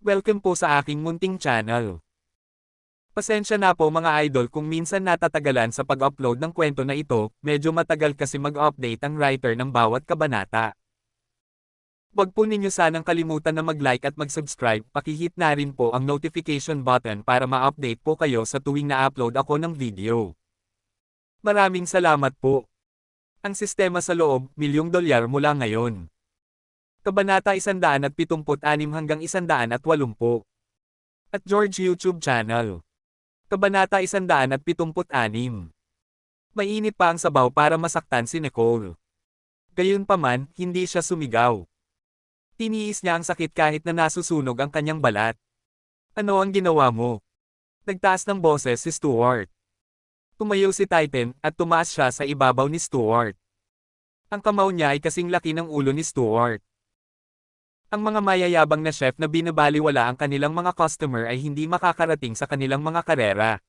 Welcome po sa aking munting channel. Pasensya na po mga idol kung minsan natatagalan sa pag-upload ng kwento na ito, medyo matagal kasi mag-update ang writer ng bawat kabanata. Huwag po ninyo sanang kalimutan na mag-like at mag-subscribe, pakihit na rin po ang notification button para ma-update po kayo sa tuwing na-upload ako ng video. Maraming salamat po. Ang sistema sa loob, $1,000,000 mula ngayon. Kabanata 176 hanggang 180. At George YouTube channel. Kabanata 176. Mainit pa ang sabaw para masaktan si Nicole. Gayunpaman, hindi siya sumigaw. Tiniis niya ang sakit kahit na nasusunog ang kanyang balat. Ano ang ginawa mo? Nagtaas ng boses si Stuart. Tumayo si Titan at tumaas siya sa ibabaw ni Stuart. Ang kamao niya ay kasing laki ng ulo ni Stuart. Ang mga mayayabang na chef na binabaliwala ang kanilang mga customer ay hindi makakarating sa kanilang mga karera.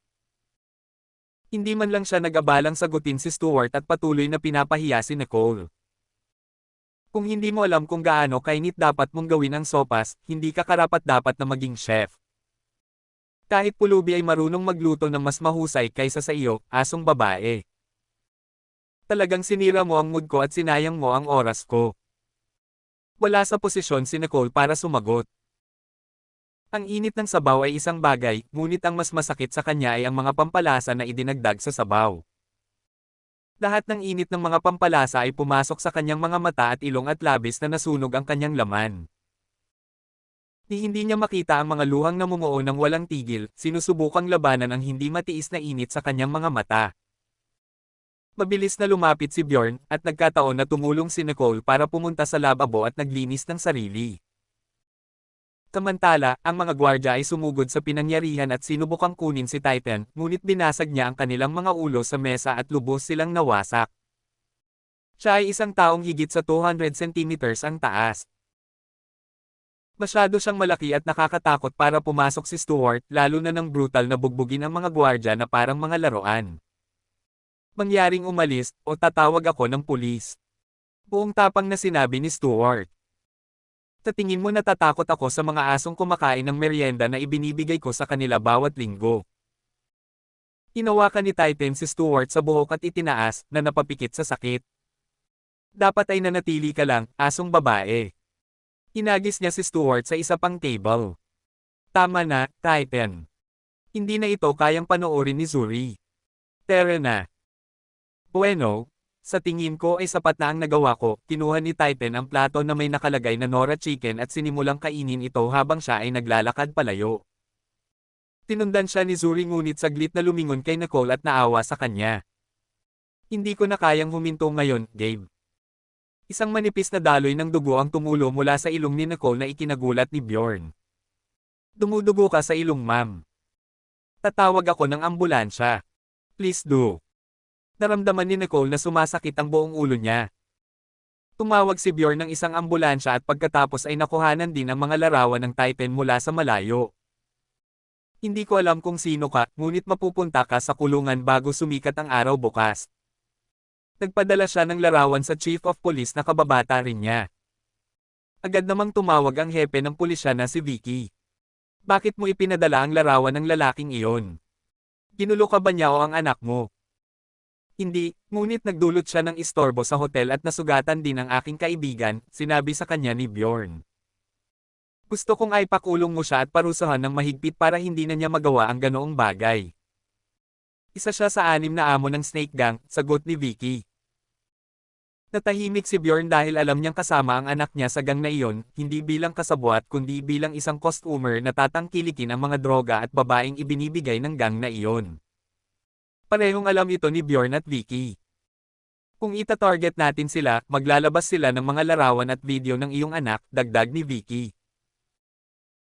Hindi man lang siya nag-abalang sagutin si Stuart at patuloy na pinapahiya si Nicole. Kung hindi mo alam kung gaano kainit dapat mong gawin ang sopas, hindi ka karapat-dapat na maging chef. Kahit pulubi ay marunong magluto ng mas mahusay kaysa sa iyo, asong babae. Talagang sinira mo ang mood ko at sinayang mo ang oras ko. Wala sa posisyon si Nicole para sumagot. Ang init ng sabaw ay isang bagay, ngunit ang mas masakit sa kanya ay ang mga pampalasa na idinagdag sa sabaw. Lahat ng init ng mga pampalasa ay pumasok sa kanyang mga mata at ilong at labis na nasunog ang kanyang laman. Hindi niya makita ang mga luhang namumuo ng walang tigil, sinusubukang labanan ang hindi matiis na init sa kanyang mga mata. Mabilis na lumapit si Bjorn, at nagkataon na tumulong si Nicole para pumunta sa lababo at naglinis ng sarili. Samantala, ang mga gwardya ay sumugod sa pinangyarihan at sinubukang kunin si Titan, ngunit binasag niya ang kanilang mga ulo sa mesa at lubos silang nawasak. Siya ay isang taong higit sa 200 centimeters ang taas. Masyado siyang malaki at nakakatakot para pumasok si Stuart, lalo na nang brutal na bugbugin ang mga gwardya na parang mga laruan. Mangyaring umalis, o tatawag ako ng pulis. Buong tapang na sinabi ni Stuart. Sa tingin mo natatakot ako sa mga asong kumakain ng merienda na ibinibigay ko sa kanila bawat linggo. Hinawakan ni Titan si Stuart sa buhok at itinaas, na napapikit sa sakit. Dapat ay nanatili ka lang, asong babae. Hinagis niya si Stuart sa isa pang table. Tama na, Titan. Hindi na ito kayang panoorin ni Zuri. Tara na. Bueno, sa tingin ko ay sapat na ang nagawa ko. Kinuha ni Titan ang plato na may nakalagay na Nora chicken at sinimulang kainin ito habang siya ay naglalakad palayo. Tinundan siya ni Zuri ngunit saglit na lumingon kay Nicole at naawa sa kanya. Hindi ko na kayang huminto ngayon, Gabe. Isang manipis na daloy ng dugo ang tumulo mula sa ilong ni Nicole na ikinagulat ni Bjorn. Dumudugo ka sa ilong, ma'am. Tatawag ako ng ambulansya. Please do. Naramdaman ni Nicole na sumasakit ang buong ulo niya. Tumawag si Bjorn ng isang ambulansya at pagkatapos ay nakuhanan din ang mga larawan ng Titan mula sa malayo. Hindi ko alam kung sino ka, ngunit mapupunta ka sa kulungan bago sumikat ang araw bukas. Nagpadala siya ng larawan sa Chief of Police na kababata rin niya. Agad namang tumawag ang hepe ng pulisya na si Vicky. Bakit mo ipinadala ang larawan ng lalaking iyon? Ginulo ka ba niya o ang anak mo? Hindi, ngunit nagdulot siya ng istorbo sa hotel at nasugatan din ang aking kaibigan, sinabi sa kanya ni Bjorn. Gusto kong ay pakulong mo siya at parusahan ng mahigpit para hindi na niya magawa ang ganoong bagay. Isa siya sa 6 na amo ng Snake Gang, sagot ni Vicky. Natahimik si Bjorn dahil alam niyang kasama ang anak niya sa gang na iyon, hindi bilang kasabwat kundi bilang isang customer na tatangkilikin ang mga droga at babaeng ibinibigay ng gang na iyon. Parehong alam ito ni Bjorn at Vicky. Kung ita-target natin sila, maglalabas sila ng mga larawan at video ng iyong anak, dagdag ni Vicky.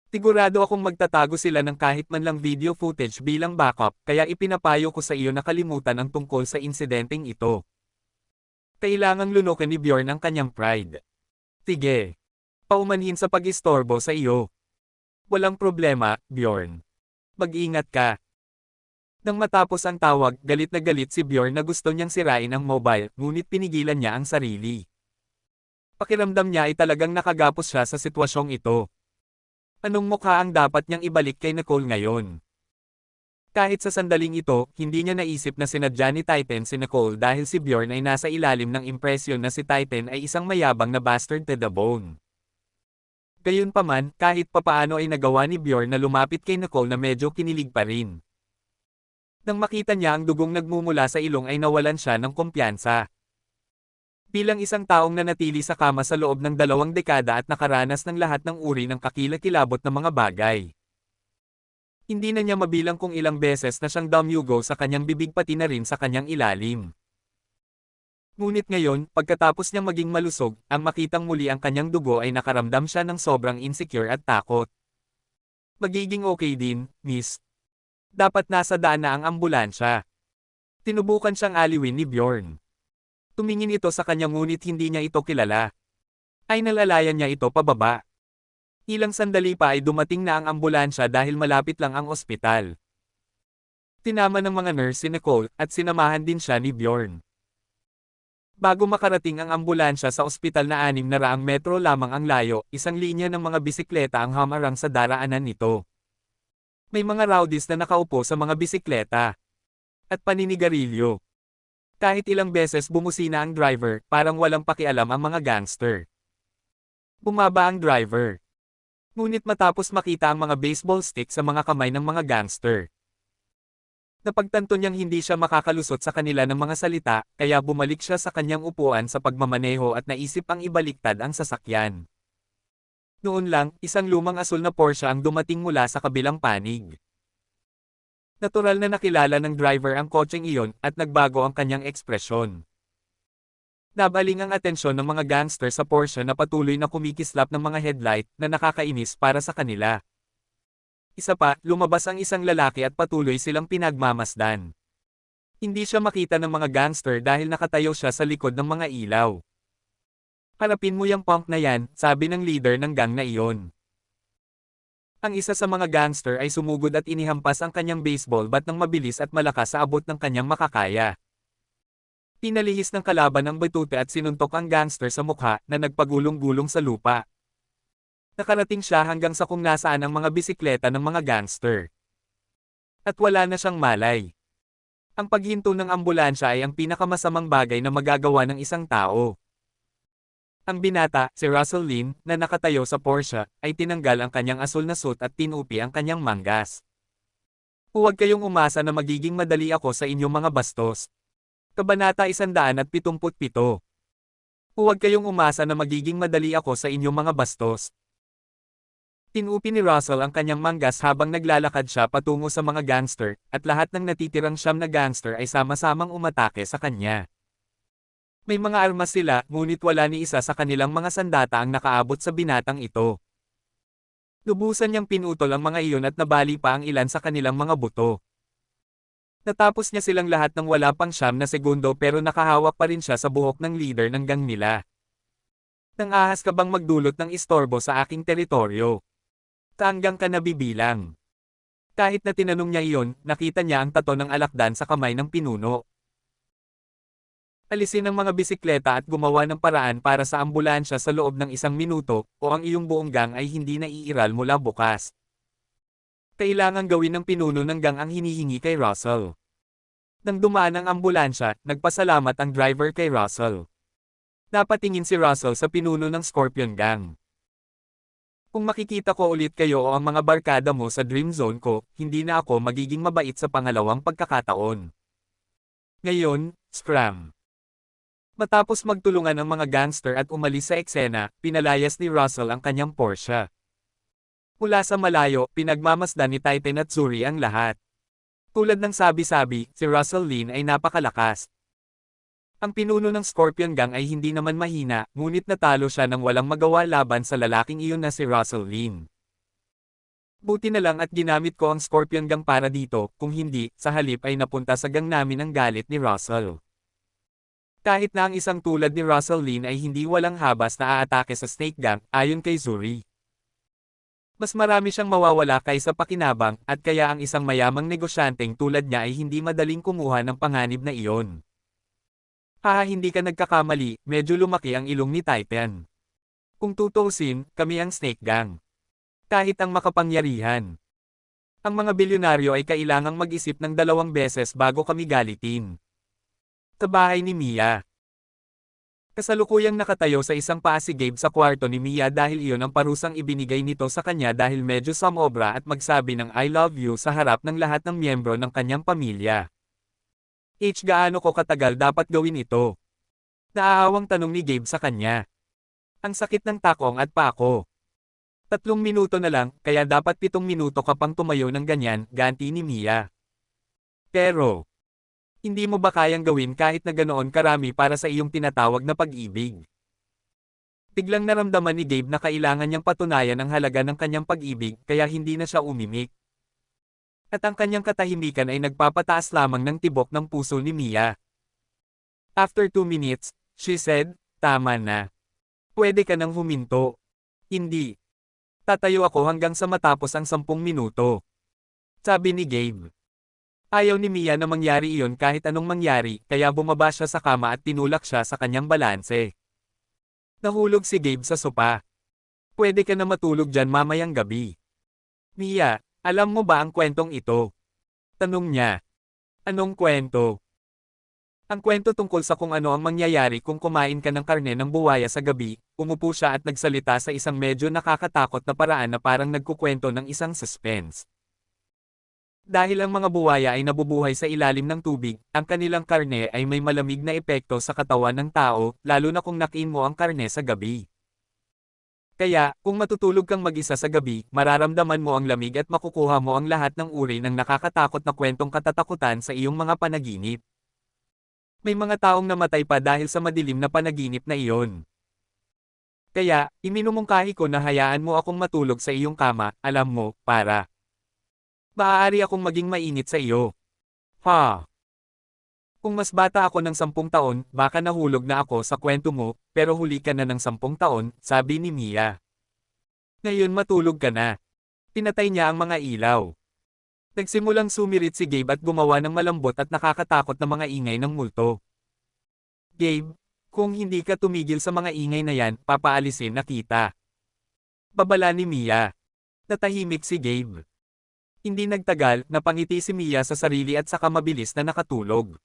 Sigurado akong magtatago sila ng kahit man lang video footage bilang backup, kaya ipinapayo ko sa iyo na kalimutan ang tungkol sa insidenteng ito. Kailangang lunukin ni Bjorn ang kanyang pride. Sige. Paumanhin sa pag-istorbo sa iyo. Walang problema, Bjorn. Mag-ingat ka. Nang matapos ang tawag, galit na galit si Bjorn na gusto niyang sirain ang mobile, ngunit pinigilan niya ang sarili. Pakiramdam niya ay talagang nakagapos siya sa sitwasyong ito. Anong mukha ang dapat niyang ibalik kay Nicole ngayon? Kahit sa sandaling ito, hindi niya naisip na sinadya ni Titan si Nicole dahil si Bjorn ay nasa ilalim ng impresyon na si Titan ay isang mayabang na bastard to the bone. Gayunpaman, kahit papaano ay nagawa ni Bjorn na lumapit kay Nicole na medyo kinilig pa rin. Nang makita niya ang dugong nagmumula sa ilong ay nawalan siya ng kumpiyansa. Bilang isang taong nanatili sa kama sa loob ng 2 dekada at nakaranas ng lahat ng uri ng kakilakilabot na mga bagay. Hindi na niya mabilang kung ilang beses na siyang dumyugo sa kanyang bibig pati na rin sa kanyang ilalim. Ngunit ngayon, pagkatapos niyang maging malusog, ang makitang muli ang kanyang dugo ay nakaramdam siya ng sobrang insecure at takot. Magiging okay din, miss. Dapat nasa daan na ang ambulansya. Tinubukan siyang aliwin ni Bjorn. Tumingin ito sa kanya ngunit hindi niya ito kilala. Ay nalalayan niya ito pababa. Ilang sandali pa ay dumating na ang ambulansya dahil malapit lang ang ospital. Tinama ng mga nurse si Nicole at sinamahan din siya ni Bjorn. Bago makarating ang ambulansya sa ospital na 600 metro lamang ang layo, isang linya ng mga bisikleta ang hamarang sa daraanan nito. May mga rowdies na nakaupo sa mga bisikleta. At paninigarilyo. Kahit ilang beses bumusina ang driver, parang walang pakialam ang mga gangster. Bumaba ang driver. Ngunit matapos makita ang mga baseball stick sa mga kamay ng mga gangster. Napagtanto niyang hindi siya makakalusot sa kanila ng mga salita, kaya bumalik siya sa kanyang upuan sa pagmamaneho at naisip ang ibaliktad ang sasakyan. Noon lang, isang lumang asul na Porsche ang dumating mula sa kabilang panig. Natural na nakilala ng driver ang kotseng iyon at nagbago ang kanyang ekspresyon. Nabaling ang atensyon ng mga gangster sa Porsche na patuloy na kumikislap ng mga headlight na nakakainis para sa kanila. Isa pa, lumabas ang isang lalaki at patuloy silang pinagmamasdan. Hindi siya makita ng mga gangster dahil nakatayo siya sa likod ng mga ilaw. Harapin mo yung punk na yan, sabi ng leader ng gang na iyon. Ang isa sa mga gangster ay sumugod at inihampas ang kanyang baseball bat ng mabilis at malakas sa abot ng kanyang makakaya. Pinalihis ng kalaban ang batute at sinuntok ang gangster sa mukha na nagpagulong-gulong sa lupa. Nakarating siya hanggang sa kung nasaan ang mga bisikleta ng mga gangster. At wala na siyang malay. Ang paghinto ng ambulansya ay ang pinakamasamang bagay na magagawa ng isang tao. Ang binata, si Russell Lin, na nakatayo sa Porsche, ay tinanggal ang kanyang asul na suit at tinupi ang kanyang manggas. Huwag kayong umasa na magiging madali ako sa inyong mga bastos. Kabanata 177. Huwag kayong umasa na magiging madali ako sa inyong mga bastos. Tinupi ni Russell ang kanyang manggas habang naglalakad siya patungo sa mga gangster, at lahat ng natitirang 9 na gangster ay sama-samang umatake sa kanya. May mga armas sila, ngunit wala ni isa sa kanilang mga sandata ang nakaabot sa binatang ito. Lubusan niyang pinutol ang mga iyon at nabali pa ang ilan sa kanilang mga buto. Natapos niya silang lahat ng wala pang 9 na segundo pero nakahawak pa rin siya sa buhok ng leader ng gang nila. Nang-ahas ka bang magdulot ng istorbo sa aking teritoryo? Hanggang ka nabibilang. Kahit na tinanong niya iyon, nakita niya ang tato ng alakdan sa kamay ng pinuno. Alisin ang mga bisikleta at gumawa ng paraan para sa ambulansya sa loob ng 1 minuto, o ang iyong buong gang ay hindi na iiral mula bukas. Kailangang gawin ng pinuno ng gang ang hinihingi kay Russell. Nang dumaan ang ambulansya, nagpasalamat ang driver kay Russell. Napatingin si Russell sa pinuno ng Scorpion Gang. Kung makikita ko ulit kayo o ang mga barkada mo sa Dream Zone ko, hindi na ako magiging mabait sa pangalawang pagkakataon. Ngayon, scram. Matapos magtulungan ang mga gangster at umalis sa eksena, pinalayas ni Russell ang kanyang Porsche. Mula sa malayo, pinagmamasdan ni Titan at Zuri ang lahat. Tulad ng sabi-sabi, si Russell Lin ay napakalakas. Ang pinuno ng Scorpion Gang ay hindi naman mahina, ngunit natalo siya nang walang magawa laban sa lalaking iyon na si Russell Lin. Buti na lang at ginamit ko ang Scorpion Gang para dito, kung hindi, sa halip ay napunta sa gang namin ang galit ni Russell. Kahit na ang isang tulad ni Russell Lin ay hindi walang habas na aatake sa Snake Gang, ayon kay Zuri. Mas marami siyang mawawala kaysa pakinabang, at kaya ang isang mayamang negosyanteng tulad niya ay hindi madaling kumuha ng panganib na iyon. Haha, hindi ka nagkakamali, medyo lumaki ang ilong ni Titan. Kung tutuusin, kami ang Snake Gang. Kahit ang makapangyarihan. Ang mga bilyonaryo ay kailangang mag-isip ng 2 beses bago kami galitin. Sa bahay ni Mia. Kasalukuyang nakatayo sa isang paa si Gabe sa kwarto ni Mia dahil iyon ang parusang ibinigay nito sa kanya dahil medyo sumobra at magsabi ng I love you sa harap ng lahat ng miyembro ng kanyang pamilya. Gaano ko katagal dapat gawin ito? Naaawang tanong ni Gabe sa kanya. Ang sakit ng takong at pako. 3 minuto na lang, kaya dapat 7 minuto ka pang tumayo ng ganyan, ganti ni Mia. Pero, hindi mo ba kayang gawin kahit na ganoon karami para sa iyong tinatawag na pag-ibig? Biglang naramdaman ni Gabe na kailangan niyang patunayan ang halaga ng kanyang pag-ibig kaya hindi na siya umimik. At ang kanyang katahimikan ay nagpapataas lamang ng tibok ng puso ni Mia. After 2 minutes, she said, tama na. Pwede ka nang huminto. Hindi. Tatayo ako hanggang sa matapos ang 10 minuto. Sabi ni Gabe. Ayaw ni Mia na mangyari iyon kahit anong mangyari, kaya bumaba siya sa kama at tinulak siya sa kanyang balanse. Nahulog si Gabe sa sopa. Pwede ka na matulog dyan mamayang gabi. Mia, alam mo ba ang kwentong ito? Tanong niya. Anong kwento? Ang kwento tungkol sa kung ano ang mangyayari kung kumain ka ng karne ng buwaya sa gabi. Umupo siya at nagsalita sa isang medyo nakakatakot na paraan na parang nagkukwento ng isang suspense. Dahil ang mga buwaya ay nabubuhay sa ilalim ng tubig, ang kanilang karne ay may malamig na epekto sa katawan ng tao, lalo na kung nakiin mo ang karne sa gabi. Kaya, kung matutulog kang mag-isa sa gabi, mararamdaman mo ang lamig at makukuha mo ang lahat ng uri ng nakakatakot na kwentong katatakutan sa iyong mga panaginip. May mga taong namatay pa dahil sa madilim na panaginip na iyon. Kaya, iminumungkahi ko na hayaan mo akong matulog sa iyong kama, alam mo, para maaari akong maging mainit sa iyo. Ha? Kung mas bata ako ng 10 taon, baka nahulog na ako sa kwento mo, pero huli ka na ng 10 taon, sabi ni Mia. Ngayon matulog ka na. Pinatay niya ang mga ilaw. Nagsimulang sumirit si Gabe at gumawa ng malambot at nakakatakot na mga ingay ng multo. Gabe, kung hindi ka tumigil sa mga ingay na yan, papaalisin na kita. Babala ni Mia. Natahimik si Gabe. Hindi nagtagal, napangiti si Mia sa sarili at saka mabilis na nakatulog.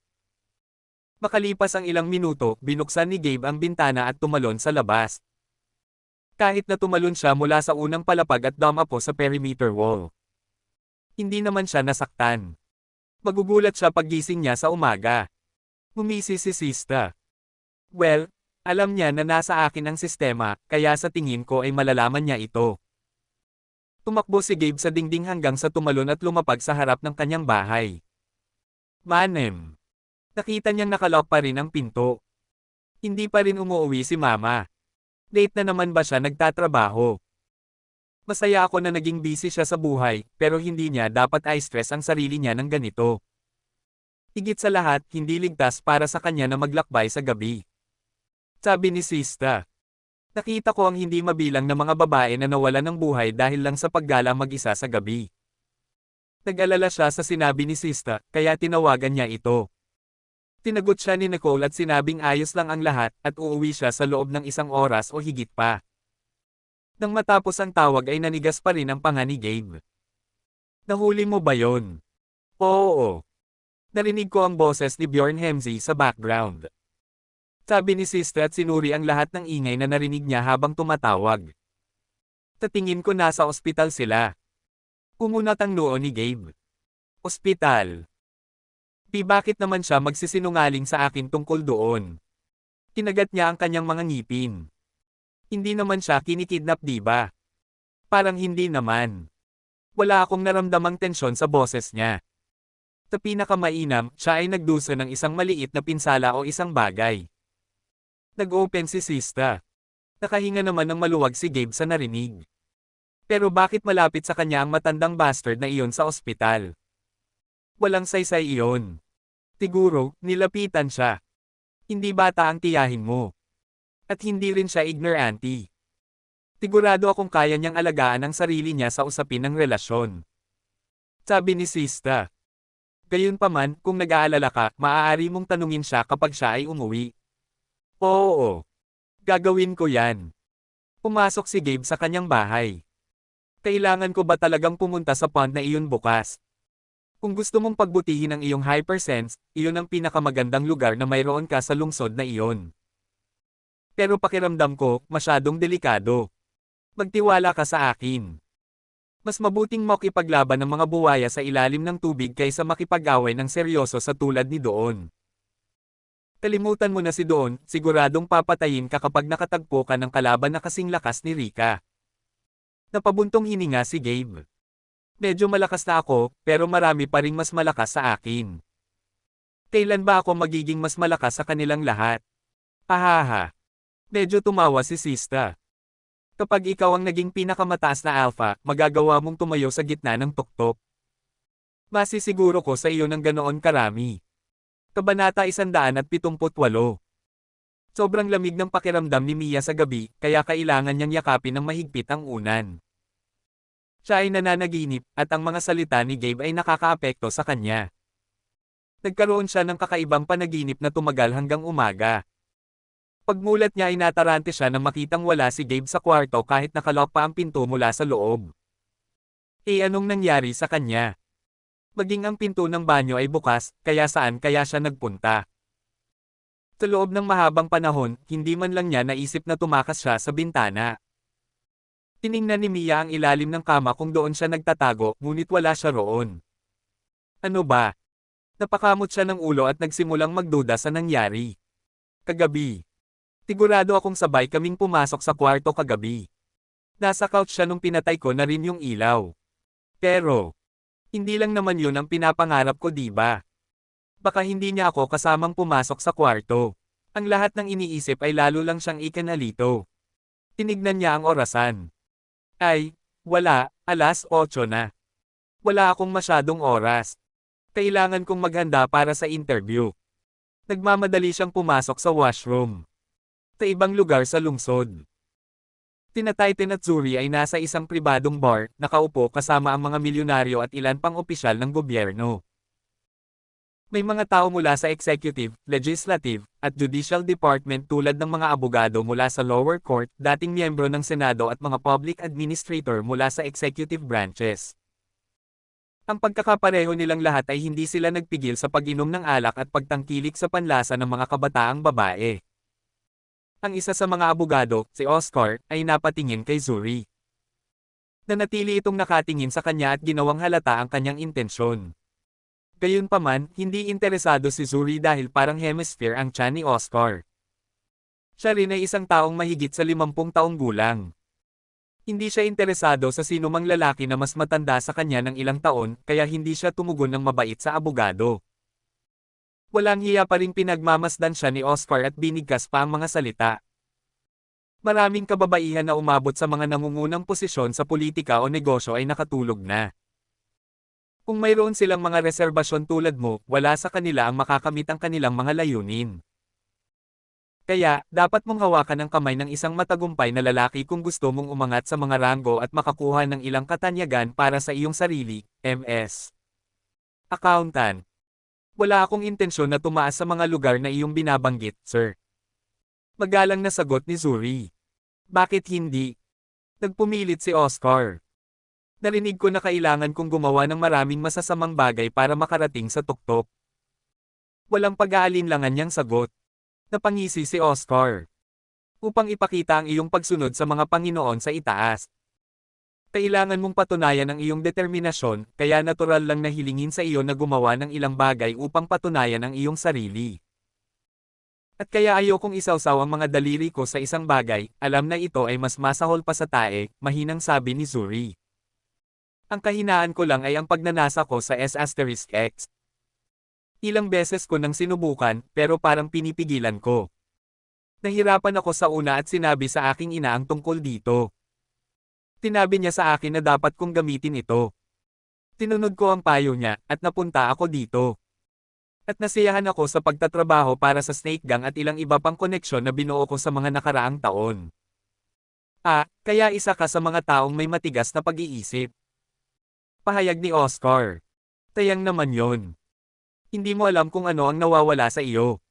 Makalipas ang ilang minuto, binuksan ni Gabe ang bintana at tumalon sa labas. Kahit na tumalon siya mula sa unang palapag at dumapo sa perimeter wall. Hindi naman siya nasaktan. Magugulat siya paggising niya sa umaga. Ngumisi si Sista. Well, alam niya na nasa akin ang sistema, kaya sa tingin ko ay malalaman niya ito. Tumakbo si Gabe sa dingding hanggang sa tumalon at lumapag sa harap ng kanyang bahay. Manem. Nakita niyang nakalock pa rin ang pinto. Hindi pa rin umuwi si Mama. Late na naman ba siya nagtatrabaho? Masaya ako na naging busy siya sa buhay, pero hindi niya dapat i-stress ang sarili niya ng ganito. Higit sa lahat, hindi ligtas para sa kanya na maglakbay sa gabi. Sabi ni Sista. Nakita ko ang hindi mabilang na mga babae na nawalan ng buhay dahil lang sa paggala mag-isa sa gabi. Nag-alala siya sa sinabi ni Sista, kaya tinawagan niya ito. Tinagot siya ni Nicole at sinabing ayos lang ang lahat at uuwi siya sa loob ng 1 oras o higit pa. Nang matapos ang tawag ay nanigas pa rin ang panga ni Gabe. Nahuli mo ba yon? Oo. Narinig ko ang boses ni Bjorn Hemsey sa background. Sabi ni Sister at sinuri ang lahat ng ingay na narinig niya habang tumatawag. Tatingin ko nasa ospital sila. Kumunat ang noo ni Gabe. Ospital. Bakit naman siya magsisinungaling sa akin tungkol doon? Kinagat niya ang kanyang mga ngipin. Hindi naman siya kinikidnap diba? Parang hindi naman. Wala akong naramdamang tensyon sa boses niya. Sa pinakamainam, siya ay nagdusa ng isang maliit na pinsala o isang bagay. Nag-open si Sista. Nakahinga naman ng maluwag si Gabe sa narinig. Pero bakit malapit sa kanya ang matandang bastard na iyon sa ospital? Walang saysay iyon. Siguro, nilapitan siya. Hindi bata ang tiyahin mo. At hindi rin siya ignorante. Sigurado akong kaya niyang alagaan ang sarili niya sa usapin ng relasyon. Sabi ni Sista. Gayunpaman, kung nag-aalala ka, maaari mong tanungin siya kapag siya ay umuwi. Oo. Gagawin ko yan. Pumasok si Gabe sa kanyang bahay. Kailangan ko ba talagang pumunta sa pond na iyon bukas? Kung gusto mong pagbutihin ang iyong hypersense, iyon ang pinakamagandang lugar na mayroon ka sa lungsod na iyon. Pero pakiramdam ko, masyadong delikado. Magtiwala ka sa akin. Mas mabuting makipaglaban ng mga buwaya sa ilalim ng tubig kaysa makipag-away ng seryoso sa tulad ni Doon. Kalimutan mo na si Doon, siguradong papatayin ka kapag nakatagpo ka ng kalaban na kasing lakas ni Rika. Napabuntong hininga si Gabe. Medyo malakas na ako, pero marami pa ring mas malakas sa akin. Kailan ba ako magiging mas malakas sa kanilang lahat? Ahaha. Medyo tumawa si Sista. Kapag ikaw ang naging pinakamataas na alpha, magagawa mong tumayo sa gitna ng tuktok. Masisiguro ko sa iyo ng ganoon karami. Kabanata 178. Sobrang lamig ng pakiramdam ni Mia sa gabi, kaya kailangan niyang yakapin ng mahigpit ang unan. Siya ay nananaginip, at ang mga salita ni Gabe ay nakakaapekto sa kanya. Nagkaroon siya ng kakaibang panaginip na tumagal hanggang umaga. Pagmulat niya ay natarante siya nang makitang wala si Gabe sa kwarto kahit nakalock pa ang pinto mula sa loob. Anong nangyari sa kanya? Maging ang pinto ng banyo ay bukas, kaya saan kaya siya nagpunta? Sa loob ng mahabang panahon, hindi man lang niya naisip na tumakas siya sa bintana. Tiningnan ni Mia ang ilalim ng kama kung doon siya nagtatago, ngunit wala siya roon. Ano ba? Napakamot siya ng ulo at nagsimulang magduda sa nangyari. Kagabi. Sigurado akong sabay kaming pumasok sa kwarto kagabi. Nasa couch siya nung pinatay ko na rin yung ilaw. Pero, hindi lang naman yun ang pinapangarap ko, diba? Baka hindi niya ako kasamang pumasok sa kwarto. Ang lahat ng iniisip ay lalo lang siyang ikanalito. Tinignan niya ang orasan. Ay, wala, 8:00 na. Wala akong masyadong oras. Kailangan kong maghanda para sa interview. Nagmamadali siyang pumasok sa washroom. Sa ibang lugar sa lungsod. Tinatayten at Zuri ay nasa isang pribadong bar, nakaupo kasama ang mga milyonaryo at ilan pang opisyal ng gobyerno. May mga tao mula sa executive, legislative, at judicial department tulad ng mga abogado mula sa lower court, dating miyembro ng Senado at mga public administrator mula sa executive branches. Ang pagkakapareho nilang lahat ay hindi sila nagpigil sa pag-inom ng alak at pagtangkilik sa panlasa ng mga kabataang babae. Ang isa sa mga abogado, si Oscar, ay napatingin kay Zuri. Nanatili itong nakatingin sa kanya at ginawang halata ang kanyang intensyon. Gayunpaman, hindi interesado si Zuri dahil parang hemisphere ang tiyan ni Oscar. Siya rin ay isang taong mahigit sa 50 taong gulang. Hindi siya interesado sa sinumang lalaki na mas matanda sa kanya ng ilang taon, kaya hindi siya tumugon ng mabait sa abogado. Walang hiya pa ring pinagmamasdan siya ni Oscar at binigkas pa ang mga salita. Maraming kababaihan na umabot sa mga nangungunang posisyon sa politika o negosyo ay nakatulog na. Kung mayroon silang mga reserbasyon tulad mo, wala sa kanila ang makakamit ang kanilang mga layunin. Kaya, dapat mong hawakan ang kamay ng isang matagumpay na lalaki kung gusto mong umangat sa mga ranggo at makakuha ng ilang katanyagan para sa iyong sarili, MS. Accountant. Wala akong intensyon na tumaas sa mga lugar na iyong binabanggit, sir. Magalang na sagot ni Zuri. Bakit hindi? Nagpumilit si Oscar. Narinig ko na kailangan kong gumawa ng maraming masasamang bagay para makarating sa tuktok. Walang pag-aalinlangan niyang sagot. Napangisi si Oscar. Upang ipakita ang iyong pagsunod sa mga Panginoon sa itaas. Kailangan mong patunayan ang iyong determinasyon, kaya natural lang na hilingin sa iyo na gumawa ng ilang bagay upang patunayan ang iyong sarili. At kaya ayokong isawsaw ang mga daliri ko sa isang bagay, alam na ito ay mas masahol pa sa tae, mahinang sabi ni Zuri. Ang kahinaan ko lang ay ang pagnanasa ko sa S**X. Ilang beses ko nang sinubukan, pero parang pinipigilan ko. Nahirapan ako sa una at sinabi sa aking ina ang tungkol dito. Tinabi niya sa akin na dapat kong gamitin ito. Tinunod ko ang payo niya, at napunta ako dito. At nasiyahan ako sa pagtatrabaho para sa Snake Gang at ilang iba pang koneksyon na binuo ko sa mga nakaraang taon. Kaya isa ka sa mga taong may matigas na pag-iisip. Pahayag ni Oscar. Tayang naman yon. Hindi mo alam kung ano ang nawawala sa iyo.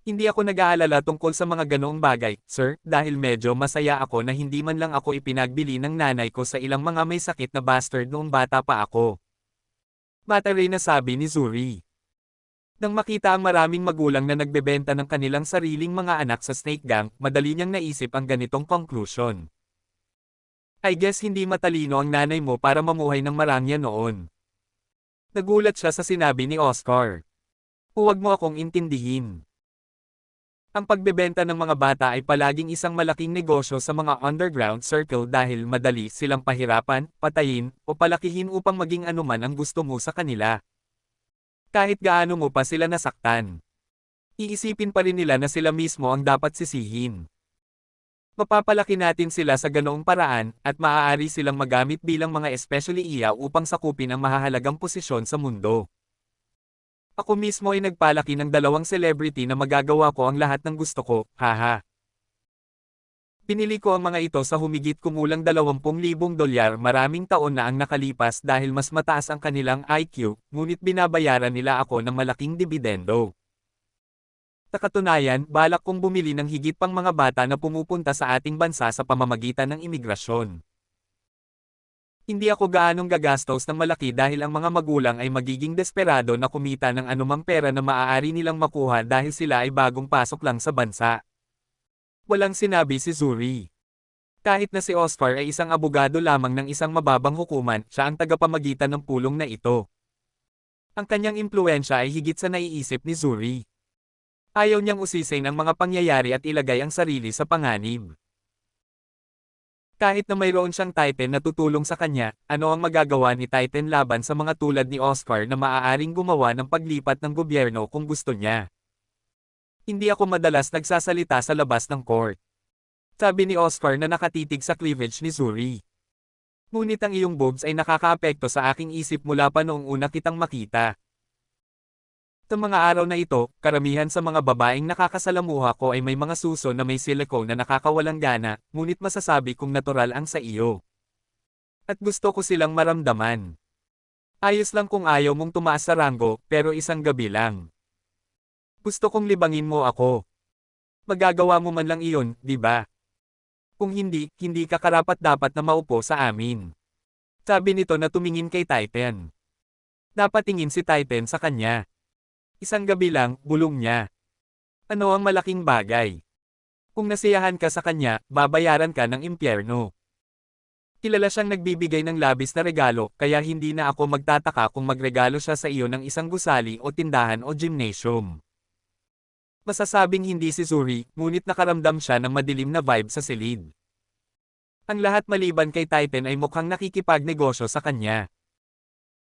Hindi ako nag-aalala tungkol sa mga ganoong bagay, sir, dahil medyo masaya ako na hindi man lang ako ipinagbili ng nanay ko sa ilang mga may sakit na bastard noong bata pa ako. Mataray na sabi ni Zuri. Nang makita ang maraming magulang na nagbebenta ng kanilang sariling mga anak sa snake gang, madali niyang naisip ang ganitong conclusion. I guess hindi matalino ang nanay mo para mamuhay ng marangya noon. Nagulat siya sa sinabi ni Oscar. Huwag mo akong intindihin. Ang pagbebenta ng mga bata ay palaging isang malaking negosyo sa mga underground circle dahil madali silang pahirapan, patayin, o palakihin upang maging anuman ang gusto mo sa kanila. Kahit gaano mo pa sila nasaktan. Iisipin pa rin nila na sila mismo ang dapat sisihin. Mapapalaki natin sila sa ganoong paraan, at maaari silang magamit bilang mga especially iya upang sakupin ang mahahalagang posisyon sa mundo. Ako mismo ay nagpalaki ng 2 celebrity na magagawa ko ang lahat ng gusto ko, haha. Pinili ko ang mga ito sa humigit kumulang $20,000 maraming taon na ang nakalipas dahil mas mataas ang kanilang IQ, ngunit binabayaran nila ako ng malaking dibidendo. Sa katunayan, balak kong bumili ng higit pang mga bata na pumupunta sa ating bansa sa pamamagitan ng imigrasyon. Hindi ako gaanong gagastos ng malaki dahil ang mga magulang ay magiging desperado na kumita ng anumang pera na maaari nilang makuha dahil sila ay bagong pasok lang sa bansa. Walang sinabi si Zuri. Kahit na si Oscar ay isang abogado lamang ng isang mababang hukuman, siya ang tagapamagitan ng pulong na ito. Ang kanyang impluwensya ay higit sa naiisip ni Zuri. Ayaw niyang usisin ang mga pangyayari at ilagay ang sarili sa panganib. Kahit na mayroon siyang Titan na tutulong sa kanya, ano ang magagawa ni Titan laban sa mga tulad ni Oscar na maaaring gumawa ng paglipat ng gobyerno kung gusto niya? Hindi ako madalas nagsasalita sa labas ng court. Sabi ni Oscar na nakatitig sa cleavage ni Zuri. Ngunit ang iyong boobs ay nakakaapekto sa aking isip mula pa noong una kitang makita. Sa mga araw na ito, karamihan sa mga babaeng nakakasalamuha ko ay may mga suso na may silicone na nakakawalang gana, ngunit masasabi kong natural ang sa iyo. At gusto ko silang maramdaman. Ayos lang kung ayaw mong tumaas sa ranggo, pero isang gabi lang. Gusto kong libangin mo ako. Magagawa mo man lang iyon, di ba? Kung hindi, hindi ka karapat-dapat na maupo sa amin. Sabi nito na tumingin kay Titan. Dapat tingin si Titan sa kanya. Isang gabi lang, bulong niya. Ano ang malaking bagay? Kung nasiyahan ka sa kanya, babayaran ka ng impyerno. Kilala siyang nagbibigay ng labis na regalo, kaya hindi na ako magtataka kung magregalo siya sa iyo ng isang gusali o tindahan o gymnasium. Masasabing hindi si Zuri, ngunit nakaramdam siya ng madilim na vibe sa silid. Ang lahat maliban kay Titan ay mukhang nakikipagnegosyo sa kanya.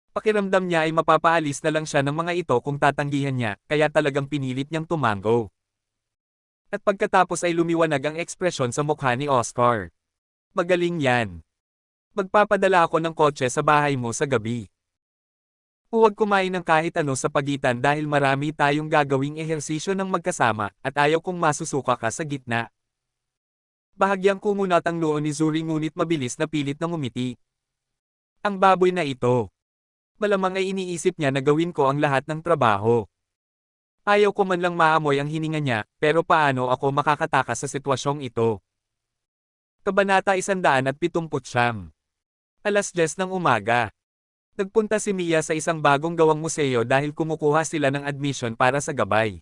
Pakiramdam niya ay mapapaalis na lang siya ng mga ito kung tatanggihan niya, kaya talagang pinilit niyang tumango. At pagkatapos ay lumiwanag ang ekspresyon sa mukha ni Oscar. Magaling yan. Magpapadala ako ng kotse sa bahay mo sa gabi. Huwag kumain ng kahit ano sa pagitan dahil marami tayong gagawing ehersisyo ng magkasama, at ayaw kong masusuka ka sa gitna. Bahagyang kumunat ang noo ni Zuri ngunit mabilis na pilit na ngumiti. Ang baboy na ito. Malamang ay iniisip niya na gawin ko ang lahat ng trabaho. Ayaw ko man lang maamoy ang hininga niya, pero paano ako makakatakas sa sitwasyong ito? Kabanata 179. 10:00 ng umaga. Nagpunta si Mia sa isang bagong gawang museo dahil kumukuha sila ng admission para sa gabay.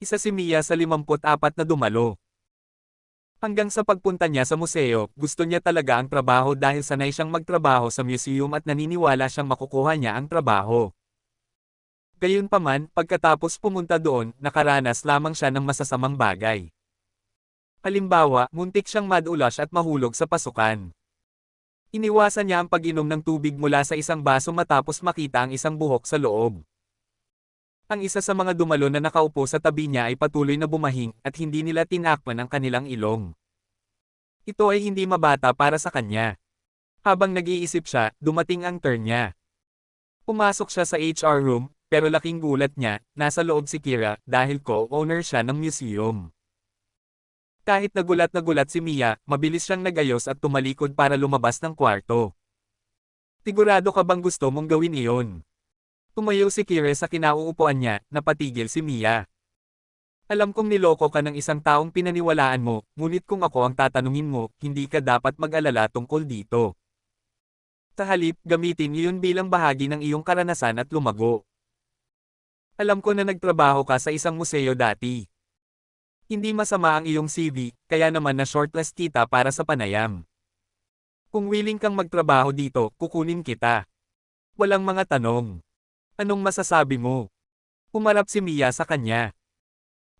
Isa si Mia sa 54 na dumalo. Hanggang sa pagpunta niya sa museo, gusto niya talaga ang trabaho dahil sanay siyang magtrabaho sa museum at naniniwala siyang makukuha niya ang trabaho. Gayunpaman, pagkatapos pumunta doon, nakaranas lamang siya ng masasamang bagay. Halimbawa, muntik siyang madulas at mahulog sa pasukan. Iniwasan niya ang pag-inom ng tubig mula sa isang baso matapos makita ang isang buhok sa loob. Ang isa sa mga dumalo na nakaupo sa tabi niya ay patuloy na bumahing at hindi nila tinakpan ang kanilang ilong. Ito ay hindi mabata para sa kanya. Habang nag-iisip siya, dumating ang turn niya. Pumasok siya sa HR room, pero laking gulat niya, nasa loob si Kira dahil co-owner siya ng museum. Kahit na gulat si Mia, mabilis siyang nagayos at tumalikod para lumabas ng kwarto. Sigurado ka bang gusto mong gawin iyon? Tumayo si Kira sa kinauupuan niya, napatigil si Mia. Alam kong niloko ka ng isang taong pinaniwalaan mo, ngunit kung ako ang tatanungin mo, hindi ka dapat mag-alala tungkol dito. Sa halip, gamitin iyon bilang bahagi ng iyong karanasan at lumago. Alam ko na nagtrabaho ka sa isang museo dati. Hindi masama ang iyong CV, kaya naman na shortlist kita para sa panayam. Kung willing kang magtrabaho dito, kukunin kita. Walang mga tanong. Anong masasabi mo? Umarap si Mia sa kanya.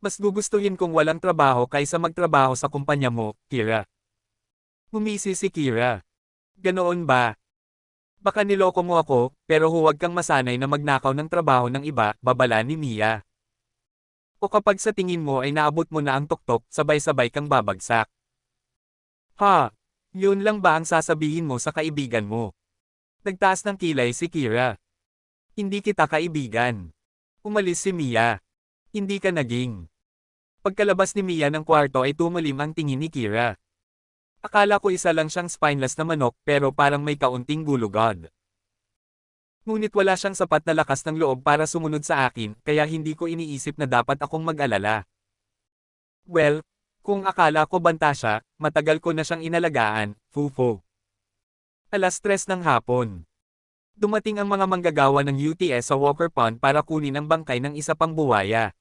Mas gugustuhin kong walang trabaho kaysa magtrabaho sa kumpanya mo, Kira. Ngumisi si Kira. Ganoon ba? Baka niloko mo ako, pero huwag kang masanay na magnakaw ng trabaho ng iba, babala ni Mia. O kapag sa tingin mo ay naabot mo na ang tuktok, sabay-sabay kang babagsak. Ha? Yun lang ba ang sasabihin mo sa kaibigan mo? Nagtaas ng kilay si Kira. Hindi kita kaibigan. Umalis si Mia. Hindi ka naging. Pagkalabas ni Mia ng kwarto ay tumalim ang tingin ni Kira. Akala ko isa lang siyang spineless na manok pero parang may kaunting gulugod. Ngunit wala siyang sapat na lakas ng loob para sumunod sa akin, kaya hindi ko iniisip na dapat akong mag-alala. Well, kung akala ko banta siya, matagal ko na siyang inalagaan, fufo. 3:00 ng hapon. Dumating ang mga manggagawa ng UTS sa Walker Pond para kunin ang bangkay ng isa pang buwaya.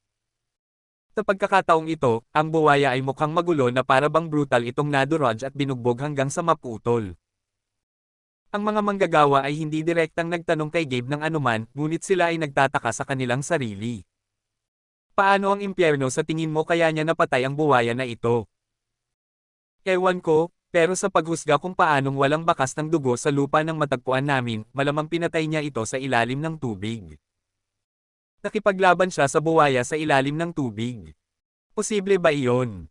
Sa pagkakataong ito, ang buwaya ay mukhang magulo na para bang brutal itong nadurog at binugbog hanggang sa maputol. Ang mga manggagawa ay hindi direktang nagtanong kay Gabe ng anuman, ngunit sila ay nagtataka sa kanilang sarili. Paano ang impyerno sa tingin mo kaya niya napatay ang buwaya na ito? Ewan ko, pero sa paghusga kung paanong walang bakas ng dugo sa lupa ng matagpuan namin, malamang pinatay niya ito sa ilalim ng tubig. Nakipaglaban siya sa buwaya sa ilalim ng tubig. Posible ba iyon?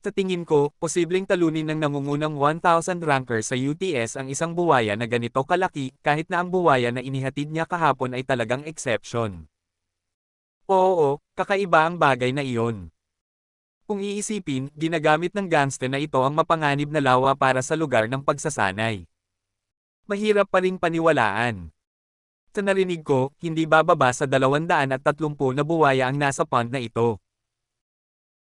Sa tingin ko, posibleng talunin ng nangungunang 1,000 ranker sa UTS ang isang buwaya na ganito kalaki, kahit na ang buwaya na inihatid niya kahapon ay talagang exception. Oo, kakaiba ang bagay na iyon. Kung iisipin, ginagamit ng gangster na ito ang mapanganib na lawa para sa lugar ng pagsasanay. Mahirap pa ring paniwalaan. Sa narinig ko, hindi bababa sa 230 na buwaya ang nasa pond na ito.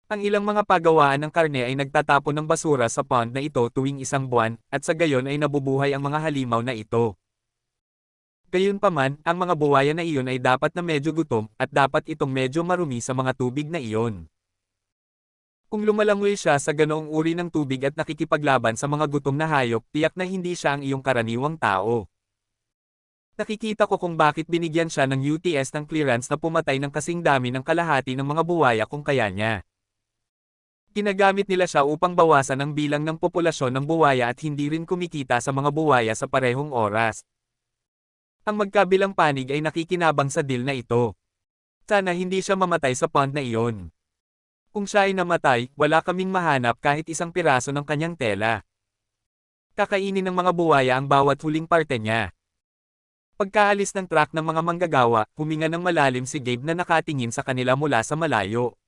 Ang ilang mga pagawaan ng karne ay nagtatapon ng basura sa pond na ito tuwing isang buwan, at sa gayon ay nabubuhay ang mga halimaw na ito. Gayunpaman, ang mga buwaya na iyon ay dapat na medyo gutom, at dapat itong medyo marumi sa mga tubig na iyon. Kung lumalangoy siya sa ganoong uri ng tubig at nakikipaglaban sa mga gutom na hayop, tiyak na hindi siya ang iyong karaniwang tao. Nakikita ko kung bakit binigyan siya ng UTS ng clearance na pumatay ng kasing dami ng kalahati ng mga buwaya kung kaya niya. Ginagamit nila siya upang bawasan ang bilang ng populasyon ng buwaya at hindi rin kumikita sa mga buwaya sa parehong oras. Ang magkabilang panig ay nakikinabang sa deal na ito. Sana hindi siya mamatay sa pond na iyon. Kung siya ay namatay, wala kaming mahanap kahit isang piraso ng kanyang tela. Kakainin ng mga buwaya ang bawat huling parte niya. Pagkaalis ng truck ng mga manggagawa, huminga ng malalim si Gabe na nakatingin sa kanila mula sa malayo.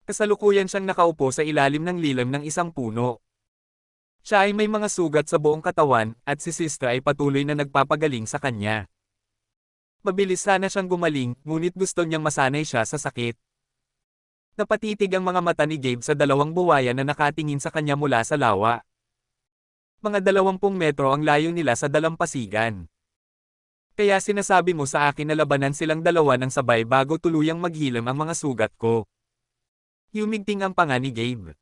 Kasalukuyan siyang nakaupo sa ilalim ng lilim ng isang puno. Siya ay may mga sugat sa buong katawan, at si Sister ay patuloy na nagpapagaling sa kanya. Mabilis sana siyang gumaling, ngunit gusto niyang masanay siya sa sakit. Napatitig ang mga mata ni Gabe sa dalawang buwaya na nakatingin sa kanya mula sa lawa. Mga 20 metro ang layo nila sa dalampasigan. Kaya sinasabi mo sa akin na labanan silang dalawa ng sabay bago tuluyang maghilam ang mga sugat ko. Humigting ang panga ni Gabe.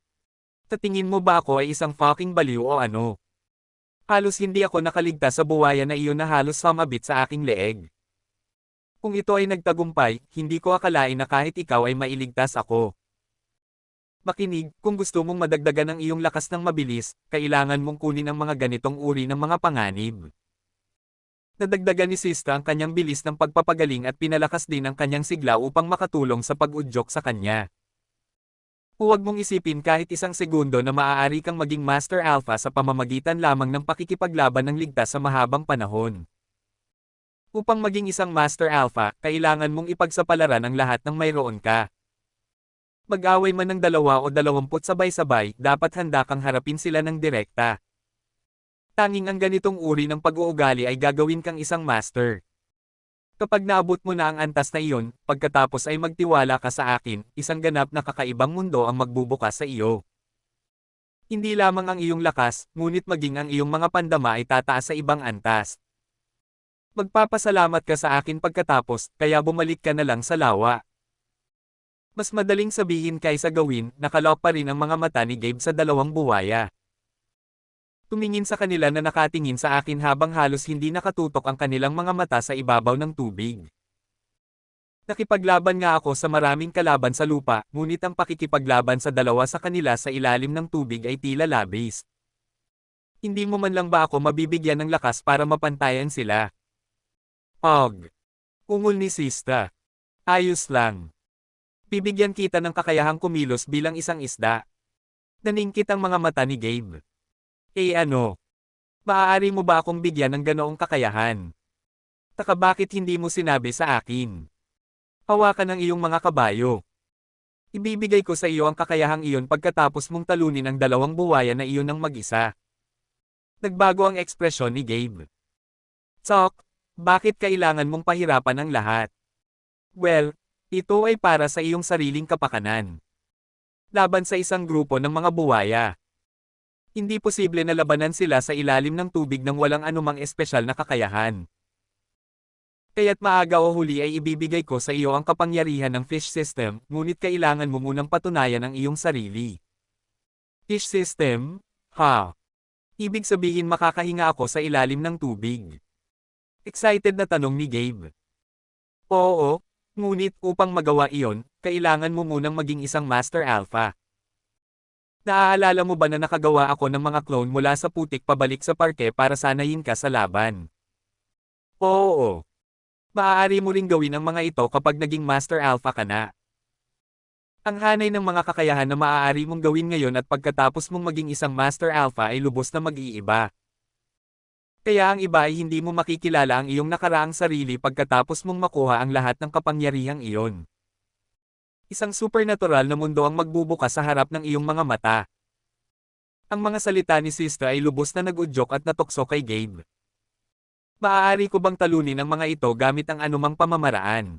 Sa tingin mo ba ako ay isang fucking baliw o ano? Halos hindi ako nakaligtas sa buwaya na iyon na halos sumabit sa aking leeg. Kung ito ay nagtagumpay, hindi ko akalain na kahit ikaw ay mailigtas ako. Makinig, kung gusto mong madagdagan ang iyong lakas ng mabilis, kailangan mong kunin ang mga ganitong uri ng mga panganib. Nadagdagan ni Sista ang kanyang bilis ng pagpapagaling at pinalakas din ang kanyang sigla upang makatulong sa pag-udyok sa kanya. Huwag mong isipin kahit isang segundo na maaari kang maging Master Alpha sa pamamagitan lamang ng pakikipaglaban ng ligtas sa mahabang panahon. Upang maging isang Master Alpha, kailangan mong ipagsapalaran ang lahat ng mayroon ka. Mag-away man ng 2 o 20 sabay-sabay, dapat handa kang harapin sila ng direkta. Tanging ang ganitong uri ng pag-uugali ay gagawin kang isang master. Kapag naabot mo na ang antas na iyon, pagkatapos ay magtiwala ka sa akin, isang ganap na kakaibang mundo ang magbubukas sa iyo. Hindi lamang ang iyong lakas, ngunit maging ang iyong mga pandama ay tataas sa ibang antas. Magpapasalamat ka sa akin pagkatapos, kaya bumalik ka na lang sa lawa. Mas madaling sabihin kaysa gawin, nakalock pa rin ang mga mata ni Gabe sa dalawang buwaya. Tumingin sa kanila na nakatingin sa akin habang halos hindi nakatutok ang kanilang mga mata sa ibabaw ng tubig. Nakipaglaban nga ako sa maraming kalaban sa lupa, ngunit ang pakikipaglaban sa dalawa sa kanila sa ilalim ng tubig ay tila labis. Hindi mo man lang ba ako mabibigyan ng lakas para mapantayan sila? Og. Ungol ni Sista. Ayos lang. Bibigyan kita ng kakayahang kumilos bilang isang isda. Naningkit ang mga mata ni Gabe. Ano? Maaari mo ba akong bigyan ng ganoong kakayahan? Taka bakit hindi mo sinabi sa akin? Hawakan ang iyong mga kabayo. Ibibigay ko sa iyo ang kakayahang iyon pagkatapos mong talunin ang dalawang buwaya na iyon ng mag-isa. Nagbago ang ekspresyon ni Gabe. Sok, bakit kailangan mong pahirapan ang lahat? Well, ito ay para sa iyong sariling kapakanan. Laban sa isang grupo ng mga buwaya. Hindi posible na labanan sila sa ilalim ng tubig nang walang anumang espesyal na kakayahan. Kaya't maaga o huli ay ibibigay ko sa iyo ang kapangyarihan ng fish system, ngunit kailangan mo munang patunayan ang iyong sarili. Fish system? Ha? Ibig sabihin makakahinga ako sa ilalim ng tubig. Excited na tanong ni Gabe. Oo, ngunit upang magawa iyon, kailangan mo munang maging isang Master Alpha. Naaalala mo ba na nakagawa ako ng mga clone mula sa putik pabalik sa parke para sanayin ka sa laban? Oo. Maaari mo ring gawin ang mga ito kapag naging Master Alpha ka na. Ang hanay ng mga kakayahan na maaari mong gawin ngayon at pagkatapos mong maging isang Master Alpha ay lubos na mag-iiba. Kaya ang iba ay hindi mo makikilala ang iyong nakaraang sarili pagkatapos mong makuha ang lahat ng kapangyarihang iyon. Isang supernatural na mundo ang magbubukas sa harap ng iyong mga mata. Ang mga salita ni Sista ay lubos na nag-udyok at natokso kay Gabe. Maaari ko bang talunin ang mga ito gamit ang anumang pamamaraan?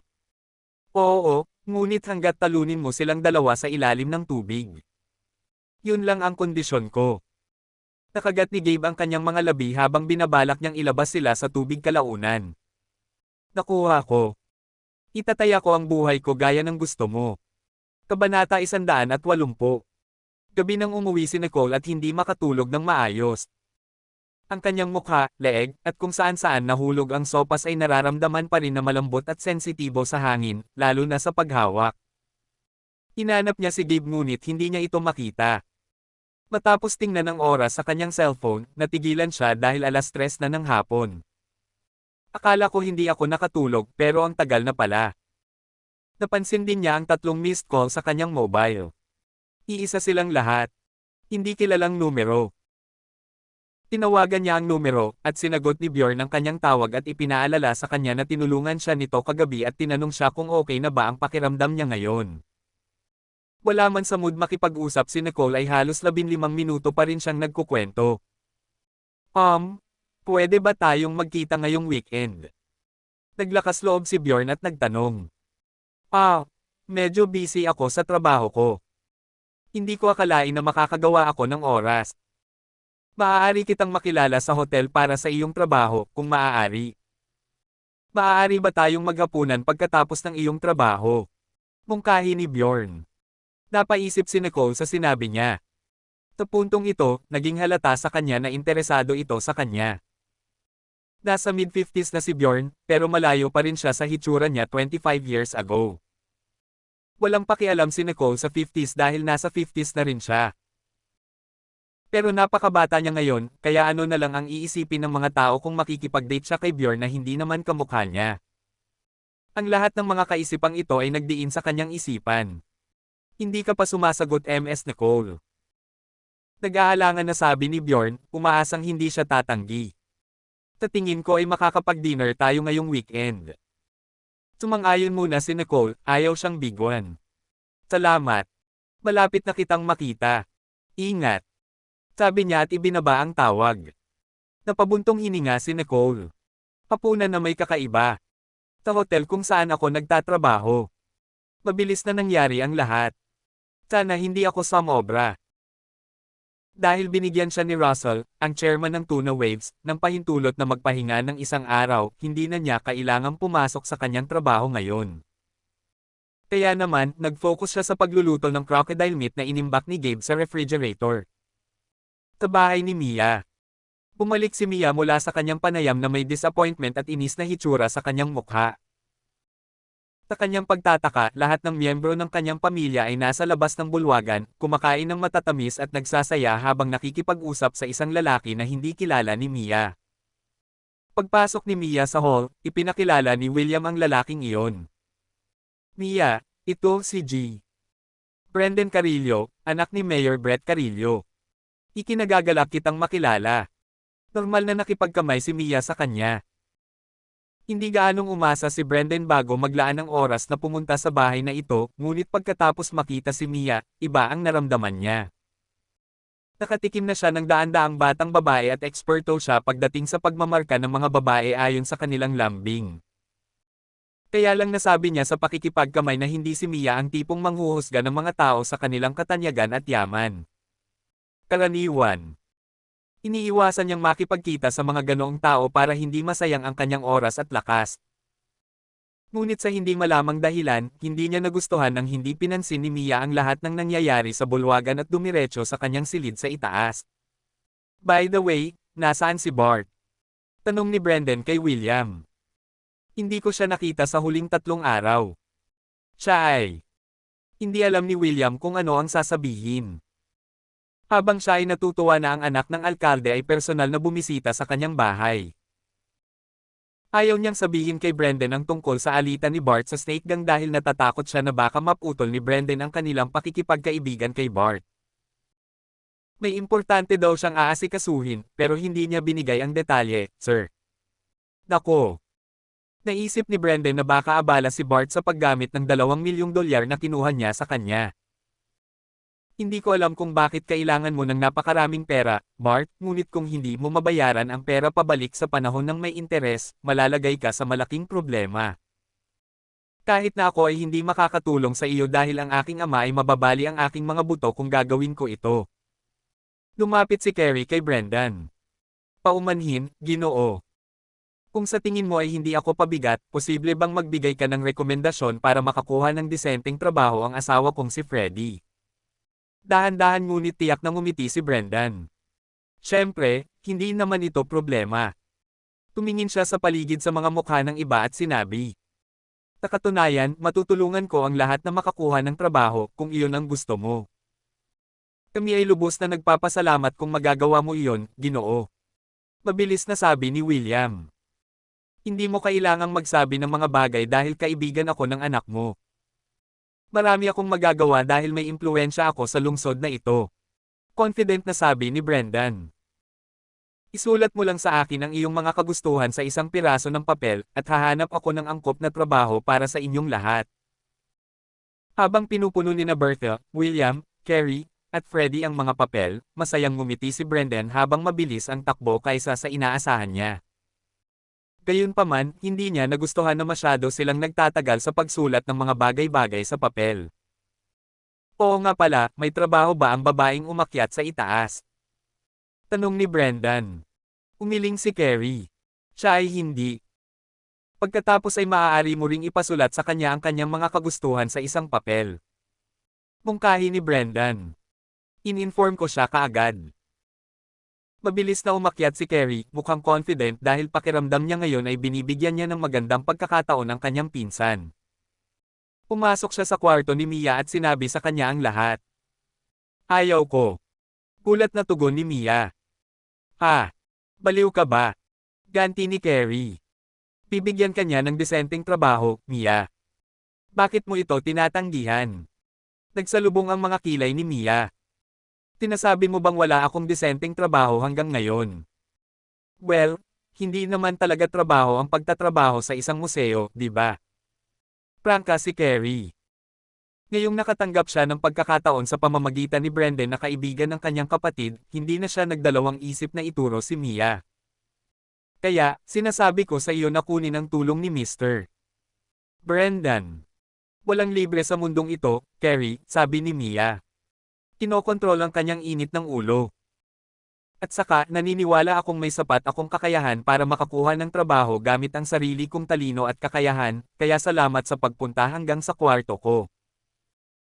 Oo, ngunit hanggat talunin mo silang dalawa sa ilalim ng tubig. Yun lang ang kondisyon ko. Nakagat ni Gabe ang kanyang mga labi habang binabalak niyang ilabas sila sa tubig kalaunan. Nakuha ko. Itataya ko ang buhay ko gaya ng gusto mo. Kabanata 180. Gabi nang umuwi si Nicole at hindi makatulog ng maayos. Ang kanyang mukha, leeg, at kung saan-saan nahulog ang sopas ay nararamdaman pa rin na malambot at sensitibo sa hangin, lalo na sa paghawak. Hinanap niya si Gabe ngunit hindi niya ito makita. Matapos tingnan ang oras sa kanyang cellphone, natigilan siya dahil 3:00 na ng hapon. Akala ko hindi ako nakatulog pero ang tagal na pala. Napansin din niya ang 3 missed call sa kanyang mobile. Iisa silang lahat. Hindi kilalang numero. Tinawagan niya ang numero at sinagot ni Bjorn ang kanyang tawag at ipinaalala sa kanya na tinulungan siya nito kagabi at tinanong siya kung okay na ba ang pakiramdam niya ngayon. Wala man sa mood makipag-usap si Nicole ay halos 15 minuto pa rin siyang nagkukwento. Pwede ba tayong magkita ngayong weekend? Naglakas loob si Bjorn at nagtanong. Medyo busy ako sa trabaho ko. Hindi ko akalain na makakagawa ako ng oras. Maaari kitang makilala sa hotel para sa iyong trabaho, kung maaari. Maaari ba tayong maghapunan pagkatapos ng iyong trabaho? Mungkahi ni Bjorn. Napaisip si Nicole sa sinabi niya. Sa puntong ito, naging halata sa kanya na interesado ito sa kanya. Nasa mid-50s na si Bjorn, pero malayo pa rin siya sa hitsura niya 25 years ago. Walang pakialam si Nicole sa 50s dahil nasa 50s na rin siya. Pero napakabata niya ngayon, kaya ano na lang ang iisipin ng mga tao kung makikipag-date siya kay Bjorn na hindi naman kamukha niya. Ang lahat ng mga kaisipang ito ay nagdiin sa kanyang isipan. Hindi ka pa sumasagot Ms. Nicole. Nag-aalangan na sabi ni Bjorn, umaasang hindi siya tatanggi. Sa tingin ko ay makakapag-dinner tayo ngayong weekend. Sumang-ayon muna si Nicole, ayaw siyang bigwan. Salamat. Malapit na kitang makita. Ingat. Sabi niya at ibinaba ang tawag. Napabuntong hininga si Nicole. Hapunan na may kakaiba. Sa hotel kung saan ako nagtatrabaho. Mabilis na nangyari ang lahat. Sana hindi ako sumobra. Dahil binigyan siya ni Russell, ang chairman ng Tuna Waves, ng pahintulot na magpahinga ng isang araw, hindi na niya kailangang pumasok sa kanyang trabaho ngayon. Kaya naman, nag-focus siya sa pagluluto ng crocodile meat na inimbak ni Gabe sa refrigerator. Sa bahay ni Mia. Bumalik si Mia mula sa kanyang panayam na may disappointment at inis na hitsura sa kanyang mukha. Sa kanyang pagtataka, lahat ng miyembro ng kanyang pamilya ay nasa labas ng bulwagan, kumakain ng matatamis at nagsasaya habang nakikipag-usap sa isang lalaki na hindi kilala ni Mia. Pagpasok ni Mia sa hall, ipinakilala ni William ang lalaking iyon. Mia, ito si G. Brendan Carrillo, anak ni Mayor Brett Carrillo. Ikinagagalak kitang makilala. Normal na nakipagkamay si Mia sa kanya. Hindi gaanong umasa si Brendan bago maglaan ng oras na pumunta sa bahay na ito, ngunit pagkatapos makita si Mia, iba ang naramdaman niya. Nakatikim na siya ng daan-daang batang babae at eksperto siya pagdating sa pagmamarka ng mga babae ayon sa kanilang lambing. Kaya lang nasabi niya sa pakikipagkamay na hindi si Mia ang tipong manghuhusga ng mga tao sa kanilang katanyagan at yaman. Karaniwan. Iniiwasan niyang makipagkita sa mga ganoong tao para hindi masayang ang kanyang oras at lakas. Ngunit sa hindi malamang dahilan, hindi niya nagustuhan nang hindi pinansin ni Mia ang lahat ng nangyayari sa bulwagan at dumiretso sa kanyang silid sa itaas. By the way, nasaan si Bart? Tanong ni Brendan kay William. Hindi ko siya nakita sa huling 3 araw. Siya ay. Hindi alam ni William kung ano ang sasabihin. Habang siya ay natutuwa na ang anak ng alkalde ay personal na bumisita sa kanyang bahay. Ayaw niyang sabihin kay Brendan ang tungkol sa alitan ni Bart sa snake gang dahil natatakot siya na baka maputol ni Brendan ang kanilang pakikipagkaibigan kay Bart. May importante daw siyang aasikasuhin, pero hindi niya binigay ang detalye, sir. Nako. Naisip ni Brendan na baka abala si Bart sa paggamit ng $2 milyong na kinuha niya sa kanya. Hindi ko alam kung bakit kailangan mo ng napakaraming pera, Bart, ngunit kung hindi mo mabayaran ang pera pabalik sa panahon ng may interes, malalagay ka sa malaking problema. Kahit na ako ay hindi makakatulong sa iyo dahil ang aking ama ay mababali ang aking mga buto kung gagawin ko ito. Lumapit si Carrie kay Brendan. Paumanhin, Ginoo. Kung sa tingin mo ay hindi ako pabigat, posible bang magbigay ka ng rekomendasyon para makakuha ng disenteng trabaho ang asawa kong si Freddie? Dahan-dahan ngunit tiyak na ngumiti si Brendan. Siyempre, hindi naman ito problema. Tumingin siya sa paligid sa mga mukha ng iba at sinabi. Sa katunayan, matutulungan ko ang lahat na makakuha ng trabaho kung iyon ang gusto mo. Kami ay lubos na nagpapasalamat kung magagawa mo iyon, Ginoo. Mabilis na sabi ni William. Hindi mo kailangang magsabi ng mga bagay dahil kaibigan ako ng anak mo. Marami akong magagawa dahil may impluwensya ako sa lungsod na ito. Confident na sabi ni Brendan. Isulat mo lang sa akin ang iyong mga kagustuhan sa isang piraso ng papel at hahanap ako ng angkop na trabaho para sa inyong lahat. Habang pinupuno ni na Bertha, William, Carrie, at Freddie ang mga papel, masayang ngumiti si Brendan habang mabilis ang takbo kaysa sa inaasahan niya. Gayunpaman, hindi niya nagustuhan na masyado silang nagtatagal sa pagsulat ng mga bagay-bagay sa papel. Oo nga pala, may trabaho ba ang babaeng umakyat sa itaas? Tanong ni Brendan. Umiling si Carrie. Siya ay hindi. Pagkatapos ay maaari mo ring ipasulat sa kanya ang kanyang mga kagustuhan sa isang papel. Mungkahi ni Brendan. In-inform ko siya kaagad. Mabilis na umakyat si Carrie, mukhang confident dahil pakiramdam niya ngayon ay binibigyan niya ng magandang pagkakataon ang kanyang pinsan. Pumasok siya sa kwarto ni Mia at sinabi sa kanya ang lahat. Ayaw ko. Gulat na tugon ni Mia. Ha? Baliw ka ba? Ganti ni Carrie. Bibigyan ka niya ng disenteng trabaho, Mia. Bakit mo ito tinatanggihan? Nagsalubong ang mga kilay ni Mia. Tinasabi mo bang wala akong disenteng trabaho hanggang ngayon? Well, hindi naman talaga trabaho ang pagtatrabaho sa isang museo, di ba? Prangka si Carrie. Ngayong nakatanggap siya ng pagkakataon sa pamamagitan ni Brendan na kaibigan ng kanyang kapatid, hindi na siya nagdalawang isip na ituro si Mia. Kaya, sinasabi ko sa iyo na kunin ang tulong ni Mr. Brendan. Walang libre sa mundong ito, Carrie, sabi ni Mia. Kinokontrol ang kanyang init ng ulo. At saka, naniniwala akong may sapat akong kakayahan para makakuha ng trabaho gamit ang sarili kong talino at kakayahan, kaya salamat sa pagpunta hanggang sa kwarto ko.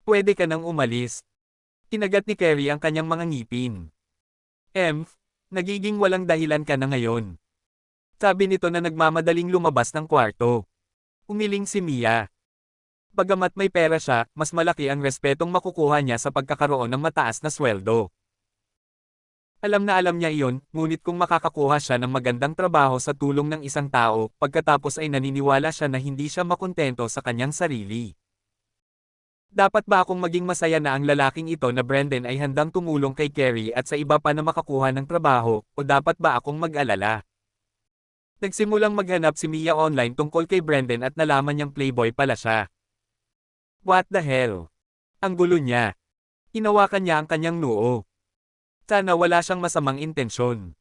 Pwede ka nang umalis. Kinagat ni Carrie ang kanyang mga ngipin. Nagiging walang dahilan ka na ngayon. Sabi nito na nagmamadaling lumabas ng kwarto. Umiling si Mia. Bagamat may pera siya, mas malaki ang respetong makukuha niya sa pagkakaroon ng mataas na sweldo. Alam na alam niya iyon, ngunit kung makakakuha siya ng magandang trabaho sa tulong ng isang tao, pagkatapos ay naniniwala siya na hindi siya makontento sa kanyang sarili. Dapat ba akong maging masaya na ang lalaking ito na Brendan ay handang tumulong kay Carrie at sa iba pa na makakuha ng trabaho, o dapat ba akong mag-alala? Nagsimulang maghanap si Mia online tungkol kay Brendan at nalaman niyang playboy pala siya. What the hell? Ang gulo niya. Hinawakan niya ang kanyang noo. Sana wala siyang masamang intensyon.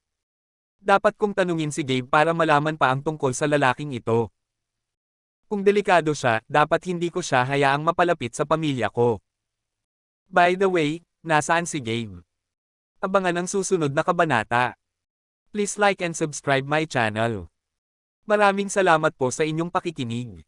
Dapat kong tanungin si Gabe para malaman pa ang tungkol sa lalaking ito. Kung delikado siya, dapat hindi ko siya hayaang mapalapit sa pamilya ko. By the way, nasaan si Gabe? Abangan ang susunod na kabanata. Please like and subscribe my channel. Maraming salamat po sa inyong pakikinig.